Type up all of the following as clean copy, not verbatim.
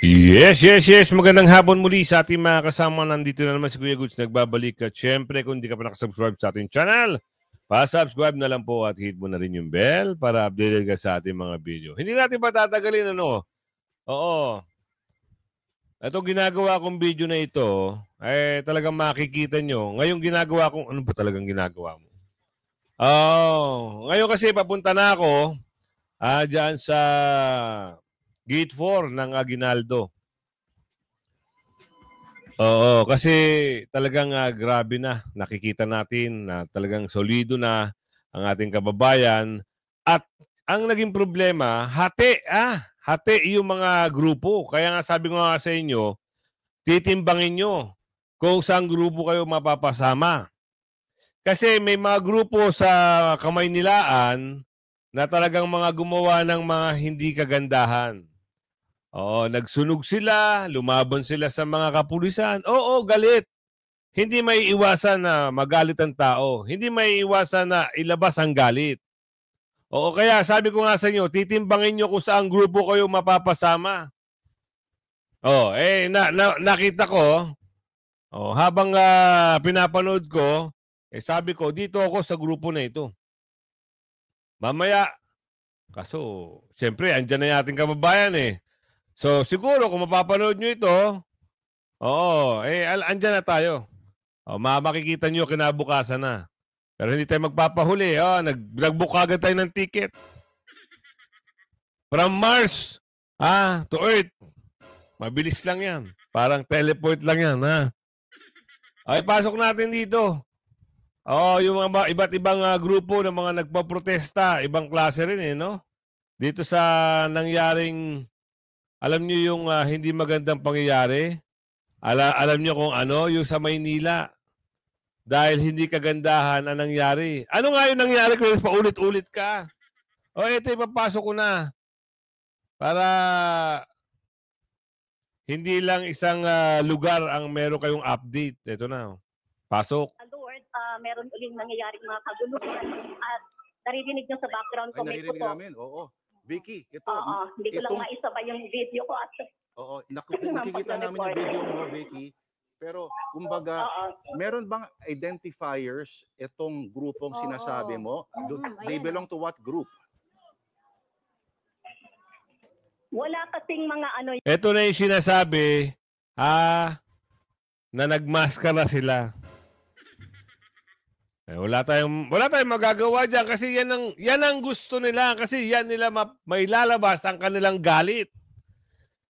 Yes, yes, yes. Magandang hapon muli sa ating mga kasama. Nandito na naman si Kuya Goods nagbabalik. At syempre, kung hindi ka pa nakasubscribe sa ating channel, pa-subscribe na lang po at hit mo na rin yung bell para updated ka sa ating mga video. Hindi natin patatagalin, ano? Oo. Itong ginagawa kong video na ito, talagang makikita nyo. Ngayong ginagawa kong, ano ba talagang ginagawa mo? Ngayon kasi papunta na ako dyan sa Gate 4 ng Aguinaldo. Oo, kasi talagang grabe na. Nakikita natin na talagang solido na ang ating kababayan. At ang naging problema, hati yung mga grupo. Kaya nga sabi ko nga sa inyo, titimbangin nyo kung saan grupo kayo mapapasama. Kasi may mga grupo sa Kamaynilaan na talagang mga gumawa ng mga hindi kagandahan. Oo, nagsunog sila, lumaban sila sa mga kapulisan. Oo, galit. Hindi may iwasan na magalit ang tao. Hindi may iwasan na ilabas ang galit. Oo, kaya sabi ko nga sa inyo, titimbangin nyo kung saan grupo kayo mapapasama. Oh, nakita ko, habang pinapanood ko, sabi ko, dito ako sa grupo na ito. Mamaya, kaso, siyempre, andyan na ating kababayan eh. So, siguro, kung mapapanood nyo ito, andyan na tayo. Makikita nyo kinabukasan na. Pero hindi tayo magpapahuli. Nag-book agad tayo ng ticket. From Mars to Earth. Mabilis lang yan. Parang teleport lang yan. Pasok natin dito. Yung mga iba't ibang grupo ng mga nagpaprotesta. Ibang klase rin no? Dito sa nangyaring, alam nyo yung hindi magandang pangyayari. Alam nyo kung ano, yung sa Maynila. Dahil hindi kagandahan ang nangyari. Ano nga yung nangyari kung paulit-ulit ka? Ito ipapasok ko na. Para hindi lang isang lugar ang meron kayong update. Ito na. Pasok. Lord, meron uling nangyayaring mga kaguluhan at naririnig nyo sa background ko. Ay, naririnig namin, oo. Vicky, ito. Hindi ko lang maisabay yung video ko at nakikita namin yung video mo, Vicky. Pero, kumbaga, meron bang identifiers itong grupong sinasabi mo? They belong to what group? Wala kasing mga ano. Ito na yung sinasabi, na nagmaskara sila. Wala tayong magagawa diyan kasi yan ang gusto nila kasi yan nila mailalabas ang kanilang galit.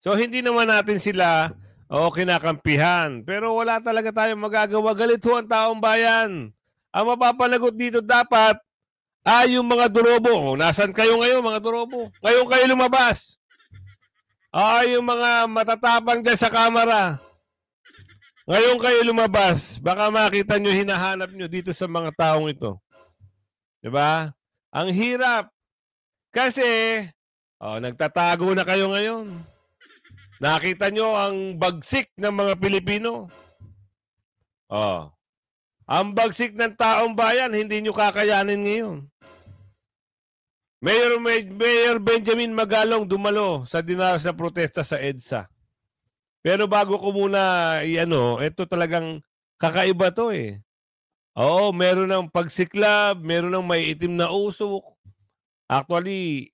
So hindi naman natin sila kinakampihan. Pero wala talaga tayong magagawa. Galit ho ang taong bayan. Ang mapapanagot dito dapat yung mga durobo. Nasaan kayo ngayon mga durobo? Ngayon kayo lumabas. Yung mga matatapang dyan sa kamera. Ngayon kayo lumabas. Baka makita nyo, hinahanap nyo dito sa mga taong ito. Diba? Ang hirap. Kasi, nagtatago na kayo ngayon. Nakita nyo ang bagsik ng mga Pilipino. Ang bagsik ng taong bayan, hindi nyo kakayanin ngayon. Mayor Benjamin Magalong dumalo sa dinaras na protesta sa EDSA. Pero bago ko muna ito talagang kakaiba to eh. Meron ng pagsiklab, meron ng may itim na usok. Actually,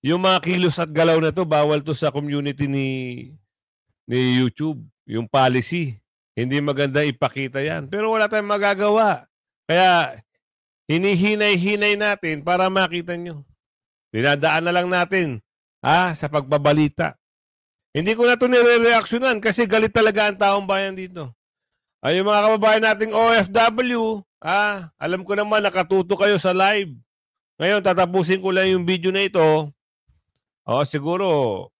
yung mga kilos at galaw na to, bawal to sa community ni YouTube. Yung policy. Hindi maganda ipakita yan. Pero wala tayong magagawa. Kaya, hinihinay-hinay natin para makita nyo. Dinadaan na lang natin sa pagbabalita. Hindi ko na ito nire-reaksyonan kasi galit talaga ang taong bayan dito. Yung mga kababayan nating OFW, alam ko naman nakatuto kayo sa live. Ngayon, tatapusin ko lang yung video na ito. Siguro,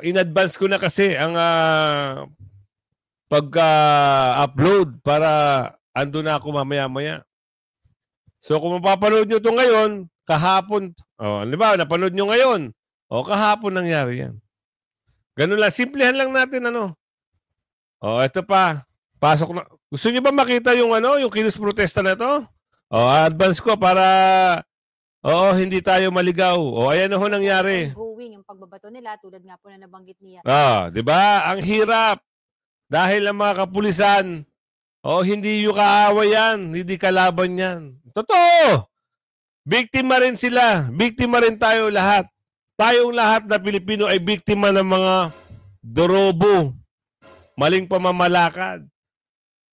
in advance ko na kasi ang pagka-upload para ando na ako mamaya-maya. So, kung mapapanood nyo ito ngayon, kahapon, halimbawa, napanood nyo ngayon, kahapon nangyari yan. Ganun lang, simplehan lang natin, ito pa, pasok na. Gusto nyo ba makita yung, yung kilos protesta na ito? Advance ko para Oo, hindi tayo maligaw. O, ayan ho nangyari. Ongoing yung pagbabato nila tulad nga po na nabanggit niya. Di ba? Ang hirap. Dahil ang mga kapulisan, hindi yung kaaway yan. Hindi kalaban yan. Totoo! Biktima rin sila. Biktima rin tayo lahat. Tayong lahat na Pilipino ay biktima ng mga dorobo. Maling pamamalakad.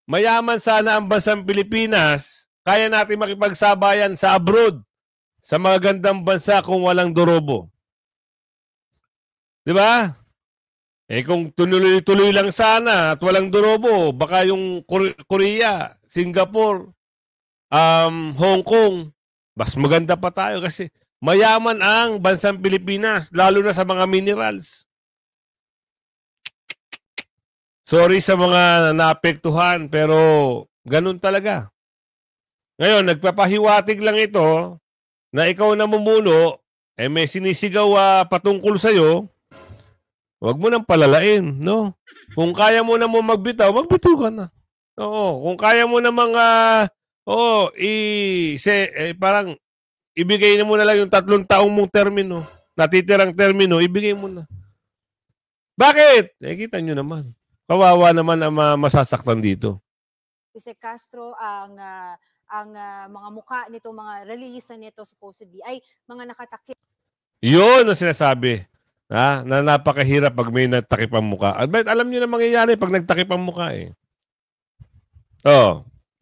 Mayaman sana ang bansang Pilipinas, kaya natin makipagsabayan sa abroad, sa mga gandang bansa kung walang dorobo. Di ba? Kung tuloy-tuloy lang sana at walang dorobo, baka yung Korea, Singapore, Hong Kong, mas maganda pa tayo kasi mayaman ang bansang Pilipinas, lalo na sa mga minerals. Sorry sa mga naapektuhan, pero ganun talaga. Ngayon, nagpapahiwatig lang ito na ikaw na mumuno, may sinisigaw patungkol sa'yo, huwag mo nang palalain, no? Kung kaya mo na mo magbitaw, magbitaw ka na. Oo, kung kaya mo na parang ibigay na mo na lang yung 3 taong mong termino, natitirang termino, ibigay mo na. Bakit? Kita nyo naman. Kawawa naman ang masasaktan dito. Jose Castro, ang mga mukha nito, mga release nito supposedly ay mga nakatakip. Yun ang sinasabi. Na napakahirap pag may nagtakip ang mukha. Alam niyo na mangyayari pag nagtakip ang mukha eh.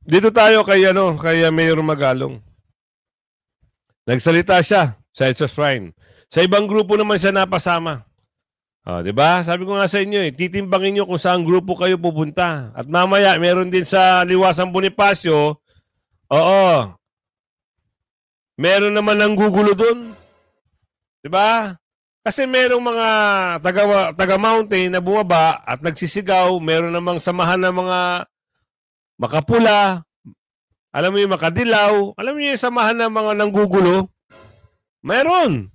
Dito tayo kay Mayor Magalong. Nagsalita siya sa EDSA Shrine. Sa ibang grupo naman siya napasama. Di ba? Sabi ko nga sa inyo titimbangin niyo kung saan grupo kayo pupunta. At mamaya meron din sa Liwasang Bonifacio. Meron naman ng gugulo doon. Di ba? Kasi merong mga taga-mountain na bumaba at nagsisigaw, meron namang samahan ng mga makapula, alam mo yung makadilaw, alam mo yung samahan ng mga nanggugulo? Meron.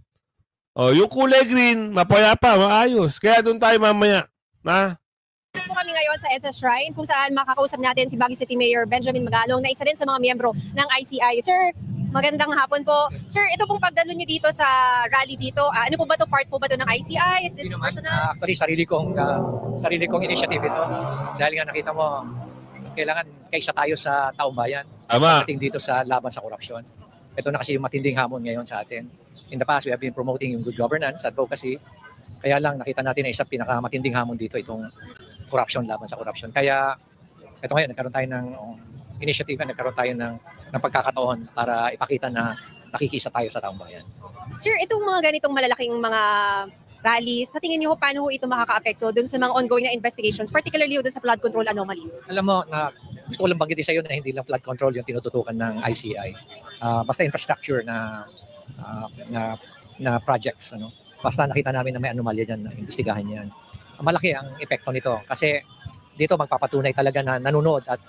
Yung kulay green, mapayapa, maayos. Kaya doon tayo mamaya. Po kami ngayon sa EDSA Shrine kung saan makakausap natin si Baguio City Mayor Benjamin Magalong na isa rin sa mga miyembro ng ICI. Sir, magandang hapon po. Sir, ito pong pagdalo niyo dito sa rally dito, ano po ba to? Part po ba to ng ICI? Is this personal? Actually, sarili kong initiative ito. Dahil nga nakita mo, kailangan kaisa tayo sa taong bayan. Tama. Pagdating dito sa laban sa korupsyon. Ito na kasi yung matinding hamon ngayon sa atin. In the past, we have been promoting yung good governance, advocacy. Kaya lang nakita natin na isa pinakamatinding hamon dito itong korupsyon, laban sa korupsyon. Kaya ito ngayon, nagkaroon tayo ng initiative, nagkaroon tayo ng pagkakataon para ipakita na nakikisa tayo sa taong bayan. Sir, itong mga ganitong malalaking mga rally, sa tingin niyo paano ito makaka-apekto dun sa mga ongoing na investigations, particularly dun sa flood control anomalies? Alam mo, gusto ko lang banggitin sa iyo na hindi lang flood control yung tinututukan ng ICI. Basta infrastructure na projects. Basta nakita namin na may anomalya dyan, na imbestigahan yan. Malaki ang epekto nito kasi dito magpapatunay talaga na nanonood at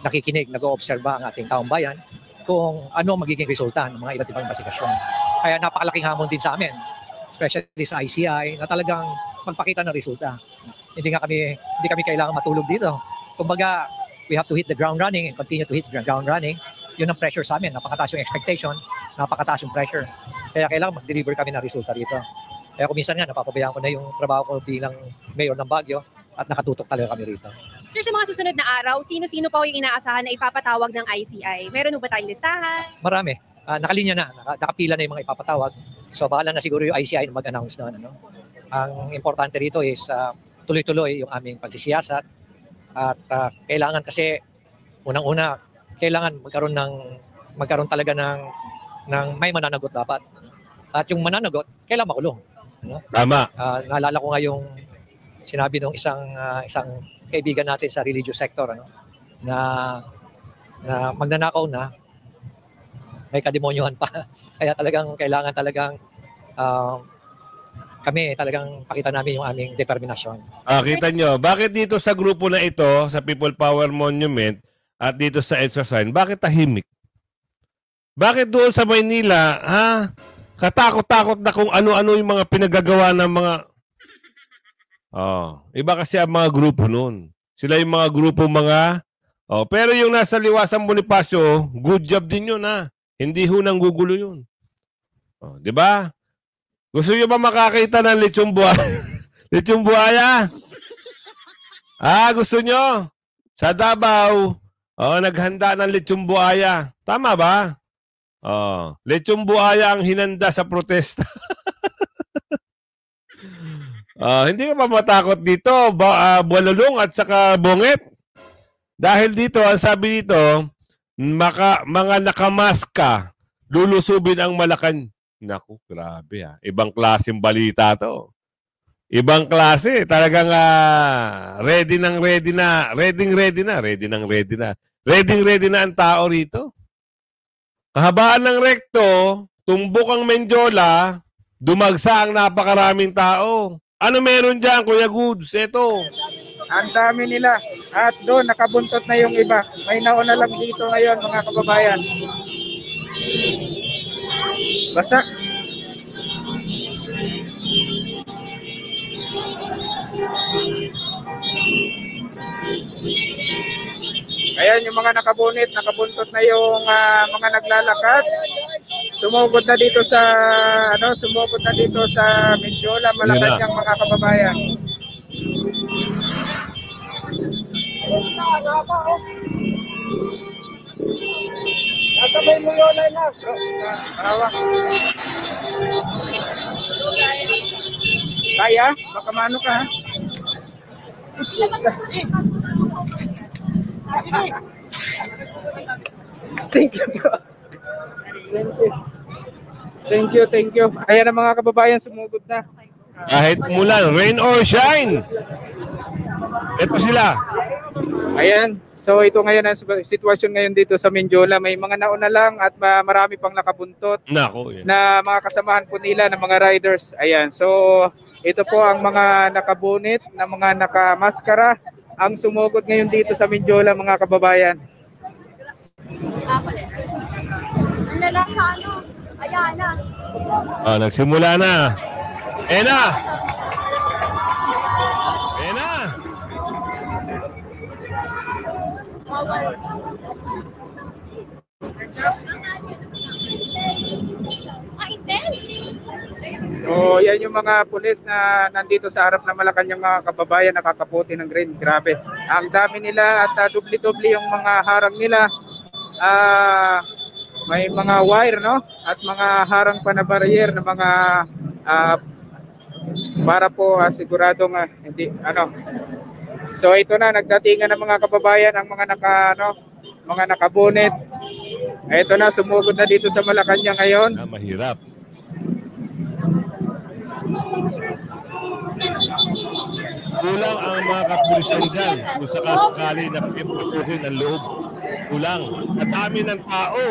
nakikinig, nag-oobserba ang ating taong bayan kung ano magiging resulta ng mga iba't ibang investigasyon. Kaya napakalaking hamon din sa amin, especially sa ICI, na talagang magpakita ng resulta. Hindi kami kailangan matulog dito. Kumbaga, we have to hit the ground running and continue to hit the ground running. Yun ang pressure sa amin. Napakataas yung expectation, napakataas yung pressure. Kaya kailangan mag-deliver kami ng resulta rito. Kaya kung minsan nga, napapabayaan ko na yung trabaho ko bilang mayor ng Baguio at nakatutok talaga kami rito. Sir, sa mga susunod na araw, sino-sino pa yung inaasahan na ipapatawag ng ICI? Meron ba tayong listahan? Marami. Nakalinya na, nakapila na yung mga ipapatawag. So bahala na siguro yung ICI na mag-announce doon. Ang importante rito is tuloy-tuloy yung aming pagsisiyasat. At kailangan kasi, unang-una, kailangan magkaroon talaga ng may mananagot dapat. At yung mananagot, kailangan makulong. Tama. Naalala ko nga yung sinabi ng isang kaibigan natin sa religious sector na magnanakaw na, may kademonyohan pa. Kaya kailangan kami talagang pakita namin yung aming determinasyon. Kita nyo, bakit dito sa grupo na ito, sa People Power Monument, at dito sa EDSA Shrine, bakit tahimik? Bakit doon sa Maynila, katakot-takot na kung ano-ano yung mga pinagagawa ng mga... Iba kasi ang mga grupo noon. Sila yung mga grupo pero yung nasa Liwasang Bonifacio, good job din yun Hindi ho nang gugulo yun. Oh, di ba? Gusto nyo ba makakita ng lechong buhaya? Lechong buhaya? Gusto nyo? Sa Davao, naghanda ng lechong buhaya. Tama ba? Lechong buhaya ang hinanda sa protesta. Hindi ka pa matakot dito, Bualulong at saka Bonget. Dahil dito, ang sabi dito, mga nakamaska, lulusubin ang Malacan. Naku, grabe ha. Ibang klaseng balita to. Ibang klase. Talagang ready na. Ready na ang tao rito. Kahabaan ng rekto, tumbok ang Menjola, dumagsa ang napakaraming tao. Ano meron dyan, Kuya Goods? Ito. Ang dami nila. At doon, nakabuntot na yung iba. May nauna lang dito ngayon, mga kababayan. Basa. Ayan yung mga nakabunit, nakabuntot na yung mga naglalakad. Sumugod na dito sa Menjola, Malacanang, mga kababayan. Nasabay mo yun na na. Kaya? Baka mano ka ha? Thank you. Thank you. Ayan ang mga kababayan, sumugod na. Kahit mulan, rain or shine. Ito sila. Ayan. So ito ngayon ang sitwasyon ngayon dito sa Menjola. May mga nauna lang at marami pang nakabuntot na mga kasamahan po nila ng mga riders. Ayan. So ito po ang mga nakabunit, na mga nakamaskara ang sumugod ngayon dito sa Menjola, mga kababayan. Ayan na. Nagsimula na. Ena! So yan yung mga pulis na nandito sa harap ng Malacanang, mga kababayan, nakakaputi ng green. Grabe. Ang dami nila at dubli-dubli yung mga harang nila. May mga wire, no? At mga harang pa na barrier na mga para po siguradong hindi So ito na, nagdatingan ng mga kababayan ang mga mga nakabunit. Ito na, sumugod na dito sa Malacanang ngayon. Mahirap. Kulang ang mga kapulisan dyan kung sakali na pipasukin ang loob. Kulang. Kadami ng tao.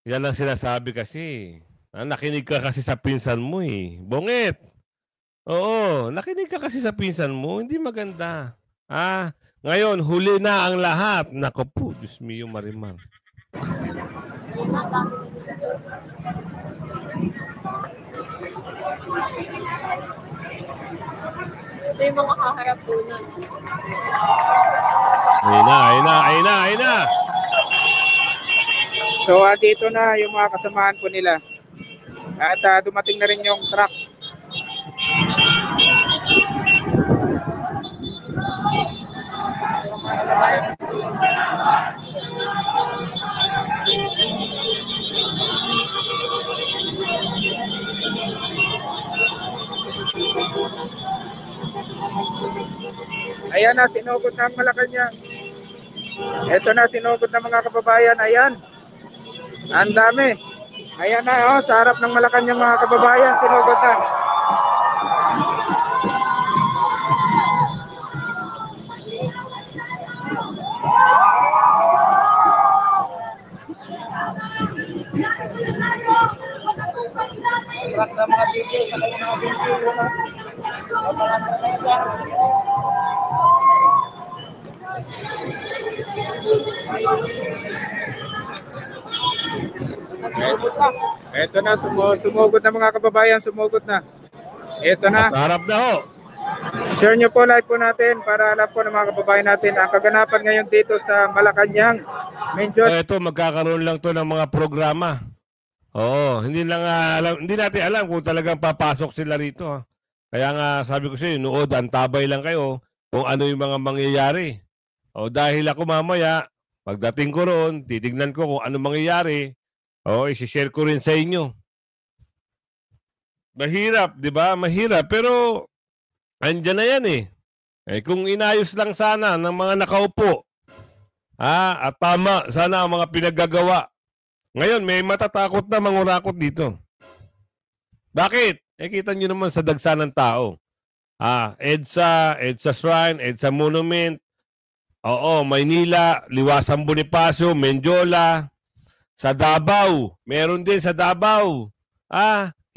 Yan ang sinasabi kasi. Nakinig ka kasi sa pinsan mo eh. Bonget. Oo, nakinig ka kasi sa pinsan mo. Hindi maganda. Ngayon, huli na ang lahat. Naku po, Diyos mio, Marimar. May mga kaharap po nun. Ayun na. So dito na yung mga kasamahan po nila. At dumating na rin yung truck. Ayan na, sinugod na ang Malacanang. Ito na, sinugod na mga kababayan. Ayan. Ang dami. Ayan na, sa harap ng Malacanang, mga kababayan, sinugod na. Ito na, sumugod na mga kababayan, sumugod na. Ito na. Sa harap na ho. Share nyo po, live po natin para alam po ng mga kababayan natin ang kaganapan ngayon dito sa Malacanang. Ito, magkakaroon lang to ng mga programa. Oo, hindi natin alam kung talagang papasok sila rito. Kaya nga sabi ko sa inyo, nood, antabay lang kayo kung ano yung mga mangyayari. O dahil ako mamaya, pagdating ko roon, titignan ko kung ano mangyayari. O, isi-share ko rin sa inyo. Mahirap, di ba? Mahirap, pero andyan na yan eh. Kung inayos lang sana ng mga nakaupo, at tama sana ang mga pinaggagawa. Ngayon, may matatakot na mangurakot dito. Bakit? Kita nyo naman sa dagsa ng tao. EDSA Shrine, EDSA Monument, Maynila, Liwasang Bonifacio, Mendiola, sa Davao, meron din sa Davao.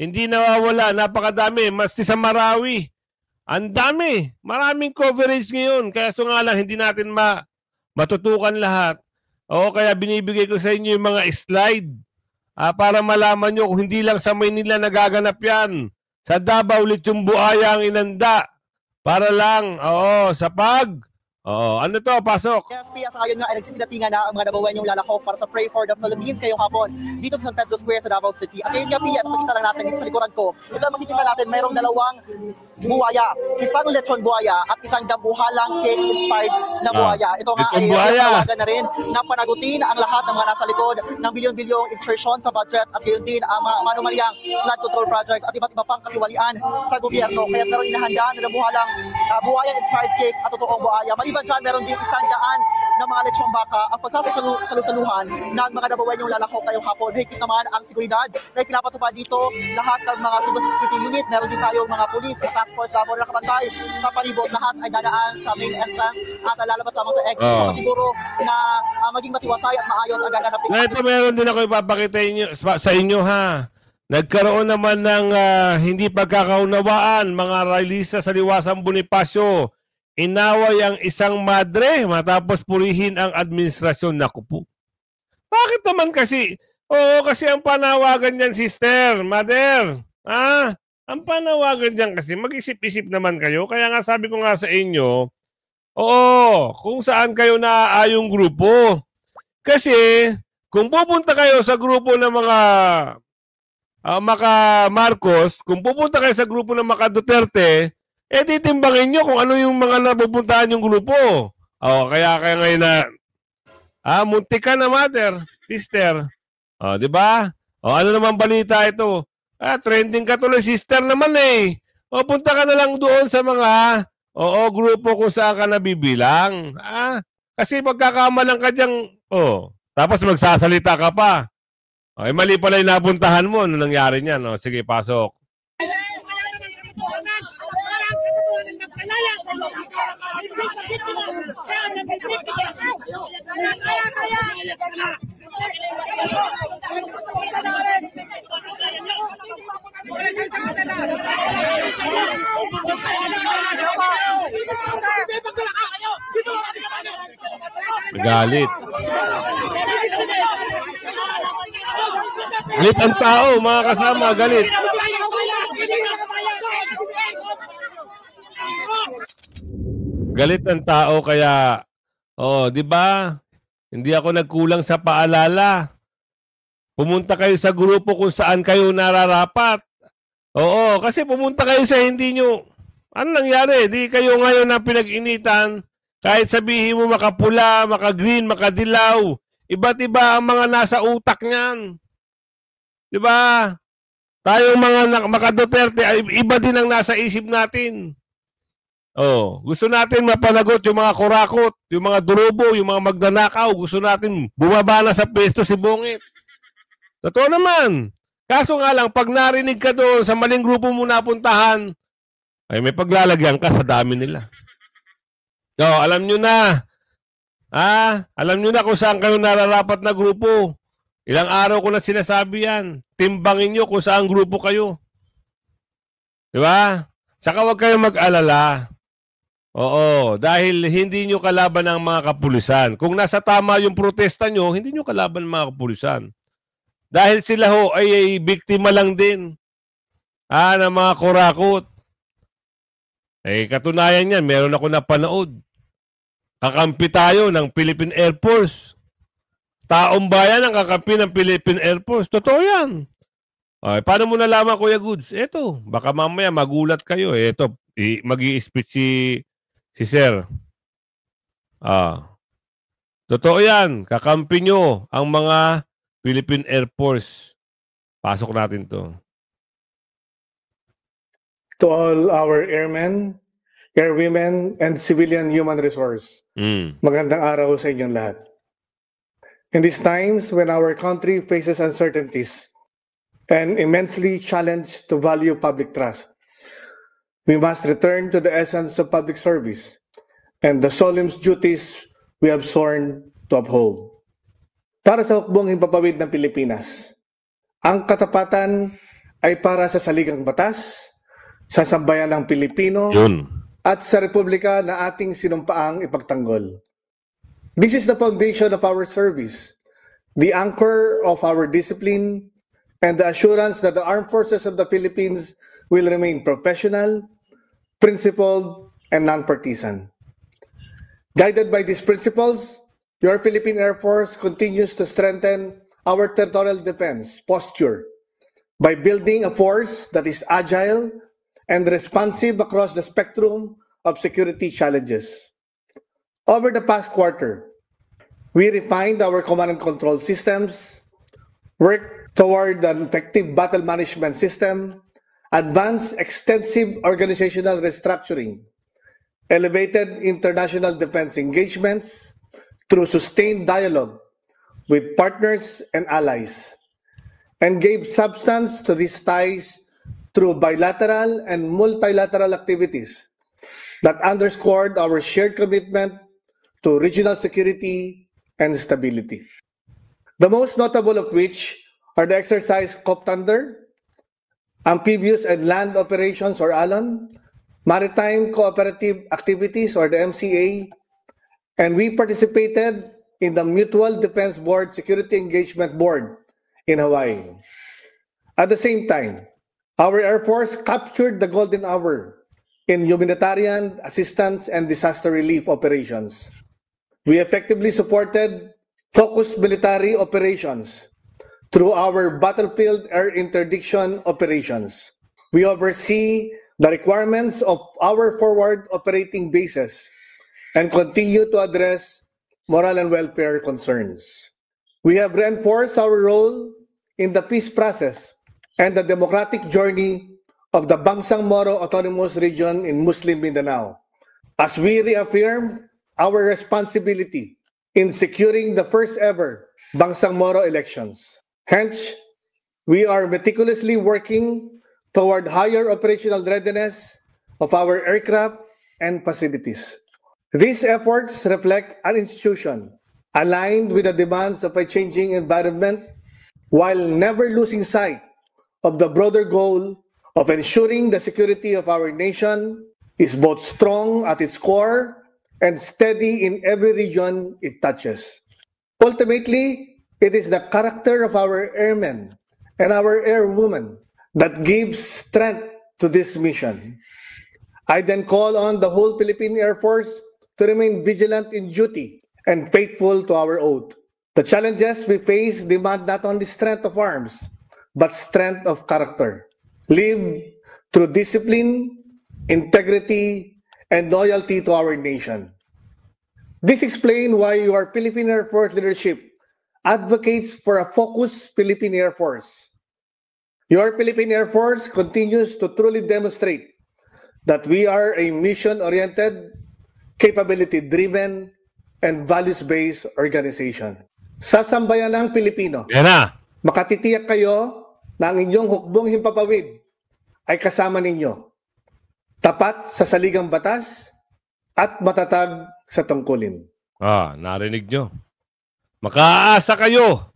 Hindi nawawala, napakadami, masti sa Marawi. Ang dami, maraming coverage ngayon. Kaya nga lang, hindi natin matutukan lahat. Kaya binibigay ko sa inyo yung mga slide para malaman nyo kung hindi lang sa Maynila nagaganap yan. Sa Davao, Lechong Buaya ang inanda. Para lang, sa ano to, pasok. SPS ngayon nga ay nagsisilatingan na ang mga nabawayan yung lalakok para sa Pray for the Philippines ngayong hapon dito sa San Pedro Square sa Davao City. At ngayon nga, Pia, makikita lang natin dito sa likuran ko. Ito makikita natin, mayroong dalawang buwaya. Isang lechon buwaya at isang dambuhalang cake-inspired na buwaya. Ito nga ay tawagan na rin na panagutin ang lahat ng mga nasa likod ng bilyon-bilyong insertion sa budget at gayon din ang mga manumalyang flood control projects at iba't iba pang katiwalian sa gobyerno. Kaya meron inahanda na dambuhalang buwaya-inspired cake at totoong buwaya. Maliban dyan, meron din 100 ng mga lechong baka ang pagsasalusaluhan ng mga nabawayan yung lalakok ngayong hapon. Higit naman ang seguridad na pinapatupad dito lahat ng mga civil security unit. Meron din tayong mga pulis at task force labor na nakabantay sa palibot. Lahat ay dadaan sa main entrance at lalabas lamang sa exit. So, siguro na maging matiwasay at maayos ang gaganapin. Ito meron din ako ipapakita sa inyo ha. Nagkaroon naman ng hindi pagkakaunawaan mga realista sa Liwasang Bonifacio. Inaway ang isang madre matapos purihin ang administrasyon. Naku po. Bakit naman kasi? Kasi ang panawagan niyan, sister, mother. Ang panawagan niyan kasi, mag-isip-isip naman kayo. Kaya nga sabi ko nga sa inyo, kung saan kayo naaayong grupo. Kasi, kung pupunta kayo sa grupo ng mga Maka Marcos, kung pupunta kayo sa grupo ng Maka Duterte, titimbangin nyo kung ano yung mga napupuntahan yung grupo. Kaya ngayon na, muntik ka na, mother, sister. Di ba? Ano naman balita ito? Trending ka tuloy, sister naman eh. Punta ka na lang doon sa mga, grupo kung saan ka nabibilang. Kasi pagkakamalang ka dyan, tapos magsasalita ka pa. Mali pala yung napuntahan mo. Ano nangyari niyan? Sige, pasok. Galit. Galit ang tao, mga kasama, galit. Galit ang tao kaya, di ba? Hindi ako nagkulang sa paalala. Pumunta kayo sa grupo kung saan kayo nararapat. Kasi pumunta kayo sa hindi nyo. Ano nangyari? Di kayo ngayon na pinag-initan. Kahit sabihin mo makapula, makagreen, makadilaw. Iba't iba ang mga nasa utak niyan. Di ba? Tayong mga Maka-Duterte, iba din ang nasa isip natin. Gusto natin mapanagot yung mga kurakot, yung mga durubo, yung mga magdanakaw. Gusto natin bumaba na sa pwesto si Bungit. Totoo naman. Kaso nga lang, pag narinig ka doon sa maling grupo mo napuntahan, ay may paglalagyan ka sa dami nila. Alam nyo na. Alam nyo na kung saan kayo nararapat na grupo. Ilang araw ko na sinasabi yan. Timbangin nyo kung saan grupo kayo. Di ba? Saka huwag kayong mag-alala. Dahil hindi nyo kalaban ang mga kapulisan. Kung nasa tama yung protesta nyo, hindi nyo kalaban ang mga kapulisan. Dahil sila ay biktima lang din ng mga kurakot. Katunayan yan, meron ako napanood. Kakampi tayo ng Philippine Air Force. Taong bayan ang kakampi ng Philippine Air Force. Totoo yan. Paano mo nalaman, Kuya Goods? Eto, baka mamaya magulat kayo. Eto, mag-i-speech si Sir. Totoo yan. Kakampi nyo ang mga Philippine Air Force. Pasok natin to. To all our airmen, airwomen, and civilian human resource. Magandang araw sa inyong lahat. In these times when our country faces uncertainties and immensely challenged to value public trust, we must return to the essence of public service and the solemn duties we have sworn to uphold. Para sa hukbong himpapawid ng Pilipinas, ang katapatan ay para sa saligang batas, sa sambayan ng Pilipino, at sa Republika na ating sinumpaang ipagtanggol. This is the foundation of our service, the anchor of our discipline, and the assurance that the armed forces of the Philippines will remain professional, principled, and non-partisan. Guided by these principles, your Philippine Air Force continues to strengthen our territorial defense posture by building a force that is agile and responsive across the spectrum of security challenges. Over the past quarter, we refined our command and control systems, worked toward an effective battle management system, advanced extensive organizational restructuring, elevated international defense engagements through sustained dialogue with partners and allies, and gave substance to these ties through bilateral and multilateral activities that underscored our shared commitment to regional security and stability. The most notable of which are the exercise Cop Thunder, Amphibious and Land Operations or ALON, Maritime Cooperative Activities or the MCA, and we participated in the Mutual Defense Board Security Engagement Board in Hawaii. At the same time, our Air Force captured the golden hour in humanitarian assistance and disaster relief operations. We effectively supported focused military operations through our battlefield air interdiction operations. We oversee the requirements of our forward operating bases and continue to address moral and welfare concerns. We have reinforced our role in the peace process and the democratic journey of the Bangsamoro Autonomous Region in Muslim Mindanao, as we reaffirm our responsibility in securing the first ever Bangsamoro elections. Hence, we are meticulously working toward higher operational readiness of our aircraft and facilities. These efforts reflect an institution aligned with the demands of a changing environment while never losing sight of the broader goal of ensuring the security of our nation is both strong at its core and steady in every region it touches. Ultimately, it is the character of our airmen and our airwomen that gives strength to this mission. I then call on the whole Philippine Air Force to remain vigilant in duty and faithful to our oath. The challenges we face demand not only strength of arms, but strength of character. Live through discipline, integrity, and loyalty to our nation. This explains why your Philippine Air Force leadership advocates for a focused Philippine Air Force. Your Philippine Air Force continues to truly demonstrate that we are a mission-oriented, capability-driven, and values-based organization. Sa sambayanang Pilipino, makatitiyak kayo na ang inyong hukbong himpapawid ay kasama ninyo, tapat sa saligang batas at matatag sa tungkulin. Narinig nyo. Makaasa kayo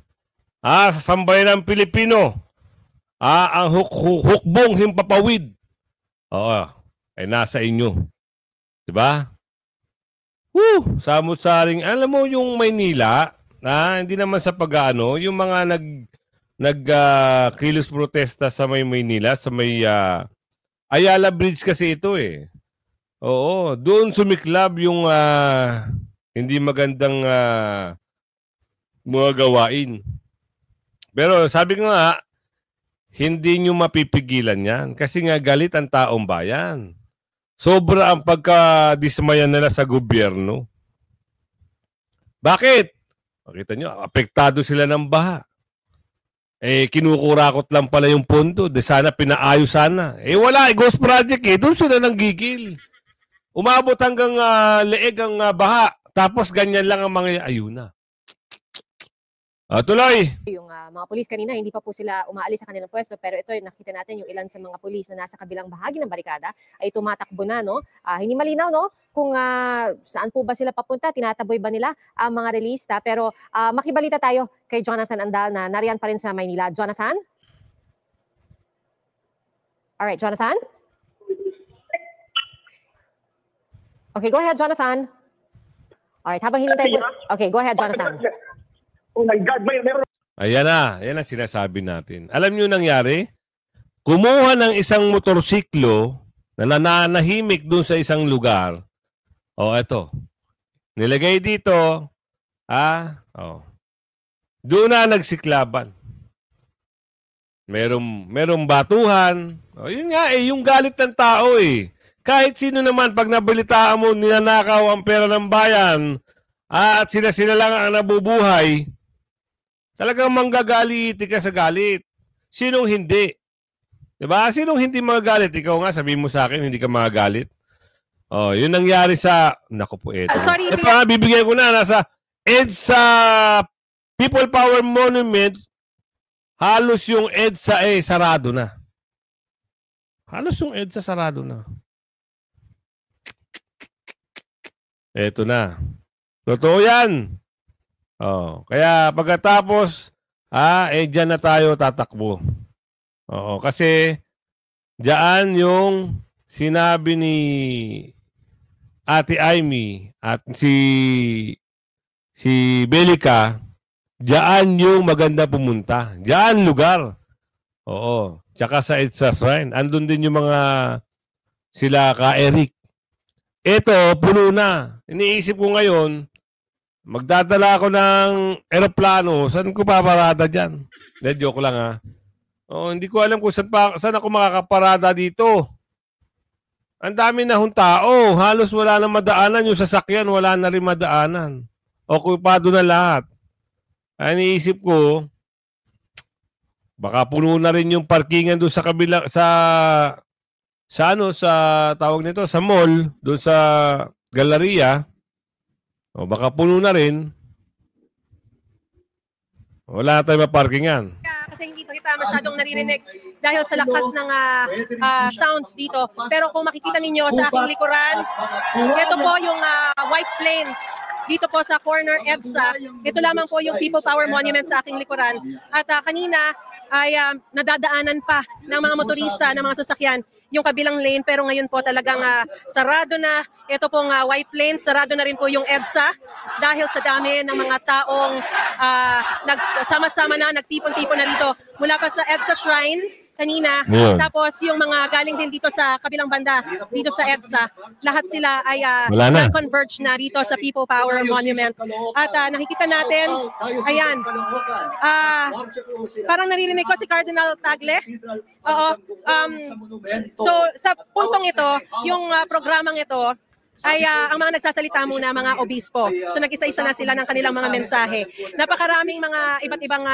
sa sambayanang Pilipino. Ang hukbong himpapawid ay nasa inyo. Diba? Samot-saring, alam mo yung Maynila, hindi naman sa pag-ano, yung mga kilos protesta sa Maynila, sa may Ayala Bridge kasi ito eh. Oo, doon sumiklab yung hindi magandang mga gawain. Pero sabi ko nga, hindi nyo mapipigilan yan. Kasi nga galit ang taong bayan. Sobra ang pagkadismaya nila sa gobyerno. Bakit? Makita nyo, apektado sila ng baha. Kinukurakot lang pala yung pondo. De sana pinaayos sana. Wala, ghost project Doon sila nang gigil. Umabot hanggang leeg ang baha. Tapos ganyan lang ang mga ayuna. Tuloy. Yung mga pulis kanina, hindi pa po sila umaalis sa kanilang pwesto, pero ito, nakita natin yung ilan sa mga pulis na nasa kabilang bahagi ng barikada ay tumatakbo na, no? Hindi malinaw, no? Kung saan po ba sila papunta, tinataboy ba nila ang mga relista, pero makibalita tayo kay Jonathan Andal na nariyan pa rin sa Maynila. Jonathan? Alright, Jonathan? Okay, go ahead, Jonathan. Alright, habang hinintay po. Okay, go ahead, Jonathan. Oh my God, meron. Ayan na sinasabi natin. Alam nyo nangyari? Kumuha ng isang motorsiklo na nananahimik doon sa isang lugar. Eto. Nilagay dito. Doon na nagsiklaban. Merong batuhan. Yun nga yung galit ng tao Kahit sino naman pag nabalitaan mo ninanakaw ang pera ng bayan at sila lang ang nabubuhay, talagang manggagalit ka sa galit. Sinong hindi? Diba? Sinong hindi magagalit? Ikaw nga, sabihin mo sa akin, hindi ka magagalit. Yun nangyari sa... Naku po, ito. Sorry, ito bibigyan ko na. Nasa EDSA People Power Monument, halos yung EDSA sarado na. Halos yung EDSA sarado na. Ito na. Totoo yan. Kaya pagkatapos, dyan na tayo tatakbo. Kasi dyan yung sinabi ni Ate Amy at si Belica, dyan yung maganda pumunta. Dyan lugar. Tsaka sa EDSA Shrine. Andun din yung mga sila ka Eric. Ito, puno na. Iniisip ko ngayon, magdadala ako ng eroplano. Saan ko paparada dyan? Joke lang hindi ko alam kung saan ako makakaparada dito. Ang dami na tao. Halos wala na madaanan. Yung sasakyan, wala na rin madaanan. Okupado na lahat. Iniisip ko, baka puno na rin yung parkingan doon sa kabila, sa tawag nito, sa mall, doon sa galeria. Baka puno na rin. Wala tayong maparkingan. Kasi hindi pa kita masyadong naririnig dahil sa lakas ng sounds dito. Pero kung makikita ninyo sa aking likuran, ito po yung White Plains. Dito po sa corner EDSA. Ito lamang po yung People Power Monument sa aking likuran. At kanina ay nadadaanan pa ng mga motorista, ng mga sasakyan yung kabilang lane, pero ngayon po talagang sarado na. Ito pong White Plains, sarado na rin po yung EDSA dahil sa dami ng mga taong nagsama-sama na, nagtipon-tipon na dito mula pa sa EDSA Shrine kanina. Tapos yung mga galing din dito sa kabilang banda, dito sa EDSA, lahat sila ay converge na dito sa People Power Monument. At nakikita natin, ayan, parang naririnig ko si Cardinal Tagle. So sa puntong ito, yung programang ito, ay ang mga nagsasalita muna, mga obispo. So nag-isa-isa na sila ng kanilang mga mensahe. Napakaraming mga iba't ibang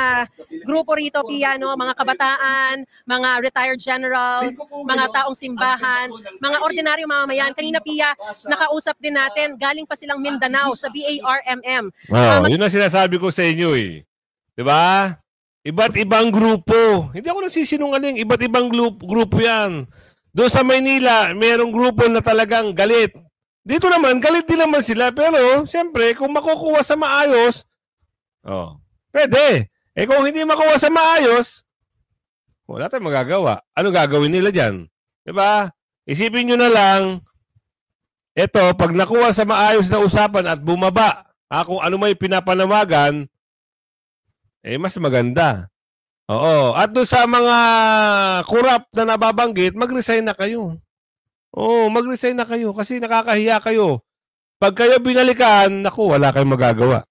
grupo rito, Pia, no? Mga kabataan, mga retired generals, mga taong simbahan, mga ordinaryong mamamayan. Kanina, Pia, nakausap din natin, galing pa silang Mindanao sa BARMM. Yun ang sinasabi ko sa inyo Diba? Iba't ibang grupo. Hindi ako nagsisinungaling. Iba't ibang grupo yan. Doon sa Maynila, mayroong grupo na talagang galit. Dito naman, galit din naman sila. Pero, siyempre, kung makukuha sa maayos, pwede. Kung hindi makuha sa maayos, wala tayong magagawa. Ano gagawin nila dyan? Diba? Isipin nyo na lang, ito, pag nakuha sa maayos na usapan at bumaba, kung ano may pinapanawagan, mas maganda. At doon sa mga corrupt na nababanggit, mag-resign na kayo. Oo, mag-resign na kayo kasi nakakahiya kayo. Pag kayo binalikan, naku, wala kayong magagawa.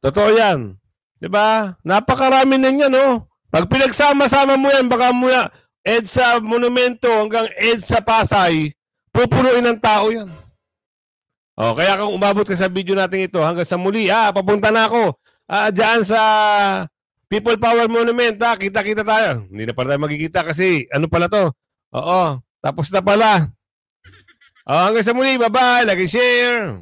Totoo yan. Diba? Napakarami na yan, no? Pag pinagsama-sama mo yan, baka mula EDSA Monumento hanggang EDSA Pasay, pupunuin ng tao yan. Kaya kung umabot ka sa video natin ito, hanggang sa muli, papunta na ako. Diyan sa People Power Monument, kita-kita tayo. Hindi na pala tayo magkikita kasi ano pala to? Oo, tapos na pala. Hanggang sa muli, bye-bye, like and share.